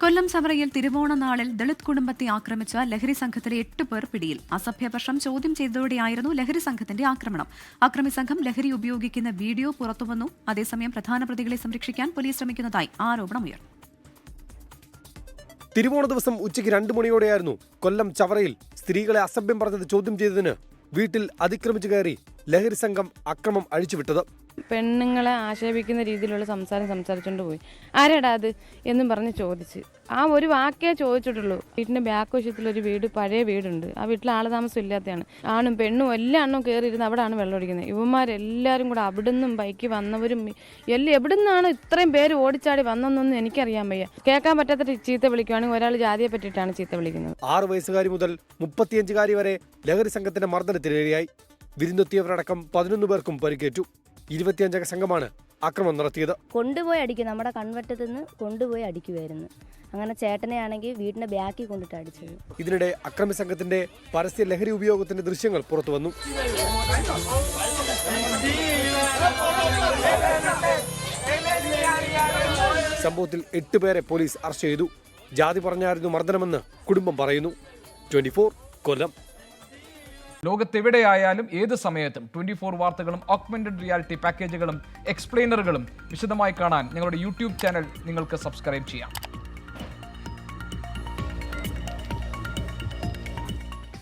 കൊല്ലം ചവറയിൽ തിരുവോണനാളിൽ ദളിത് കുടുംബത്തെ ആക്രമിച്ച ലഹരി സംഘത്തിലെ 8 പേർ പിടിയിൽ. അസഭ്യവർഷം ചോദ്യം ചെയ്തതോടെയായിരുന്നു ലഹരി സംഘത്തിന്റെ ആക്രമണം. അക്രമി സംഘം ലഹരി ഉപയോഗിക്കുന്ന വീഡിയോ പുറത്തുവന്നു. അതേസമയം പ്രധാന പ്രതികളെ സംരക്ഷിക്കാൻ പോലീസ് ശ്രമിക്കുന്നതായി ആരോപണമുയർന്നു. തിരുവോണ ദിവസം ഉച്ചയ്ക്ക് 2 മണിയോടെയായിരുന്നു കൊല്ലം ചവറയിൽ സ്ത്രീകളെ അസഭ്യം പറഞ്ഞത് ചോദ്യം ചെയ്തതിന് വീട്ടിൽ അതിക്രമിച്ചു കയറി ലഹരി സംഘം അക്രമം അഴിച്ചുവിട്ടത്. പെണ്ണുങ്ങളെ ആക്ഷേപിക്കുന്ന രീതിയിലുള്ള സംസാരിച്ചുകൊണ്ട് പോയി. ആരാടാ അത് എന്നും പറഞ്ഞ് ചോദിച്ച് ആ ഒരു വാക്കേ ചോദിച്ചിട്ടുള്ളൂ. വീട്ടിൻ്റെ ബാക്ക് വശത്തിലൊരു വീട്, പഴയ വീടുണ്ട്. ആ വീട്ടിൽ ആളതാമസം ഇല്ലാത്തതാണ്. ആണും പെണ്ണും എല്ലാ എണ്ണവും കയറിയിരുന്ന് അവിടെയാണ് വെള്ളം ഒടിക്കുന്നത്. ഇവന്മാരെല്ലാവരും കൂടെ അവിടുന്നും ബൈക്ക് വന്നവരും എവിടെ നിന്നാണ് ഇത്രയും പേര് ഓടിച്ചാടി വന്നെന്നൊന്നും എനിക്കറിയാൻ വയ്യ. കേൾക്കാൻ പറ്റാത്ത ചീത്ത വിളിക്കുകയാണെങ്കിൽ ഒരാൾ ജാതിയെ പറ്റിയിട്ടാണ് ചീത്ത വിളിക്കുന്നത്. 6 വയസ്സുകാരി മുതൽ 35കാരി വരെ ലഹരി സംഘത്തിന്റെ മർദ്ദനത്തിനിരയായി. വിരുന്നെത്തിയവരടക്കം 11 പേർക്കും പരിക്കേറ്റു. 25 സംഘമാണ് ആക്രമണം നടത്തിയത്. കൊണ്ടുപോയി അടിക്കും, നമ്മുടെ കൺവെട്ടത്തു നിന്ന് കൊണ്ടുപോയി അടിക്കുമായിരുന്നു. അങ്ങനെ ചേട്ടനെ ആണെങ്കിൽ വീടിന്റെ ബാക്കിൽ കൊണ്ടിട്ട് അടിച്ചത്. ഇതിനിടെ അക്രമി സംഘത്തിന്റെ പരസ്യ ലഹരി ഉപയോഗത്തിന്റെ ദൃശ്യങ്ങൾ പുറത്തു വന്നു. സംഭവത്തിൽ 8 പേരെ പോലീസ് അറസ്റ്റ് ചെയ്തു. ജാതി പറഞ്ഞായിരുന്നു മർദ്ദനമെന്ന് കുടുംബം പറയുന്നു. 24 കൊല്ലം. ലോകത്തെവിടെയായാലും ഏത് സമയത്തും 24 വാർത്തകളും ഓഗ്മെന്റഡ് റിയാലിറ്റി പാക്കേജുകളും എക്സ്പ്ലെയിനറുകളും വിശദമായി കാണാൻ ഞങ്ങളുടെ യൂട്യൂബ് ചാനൽ നിങ്ങൾക്ക് സബ്സ്ക്രൈബ് ചെയ്യാം.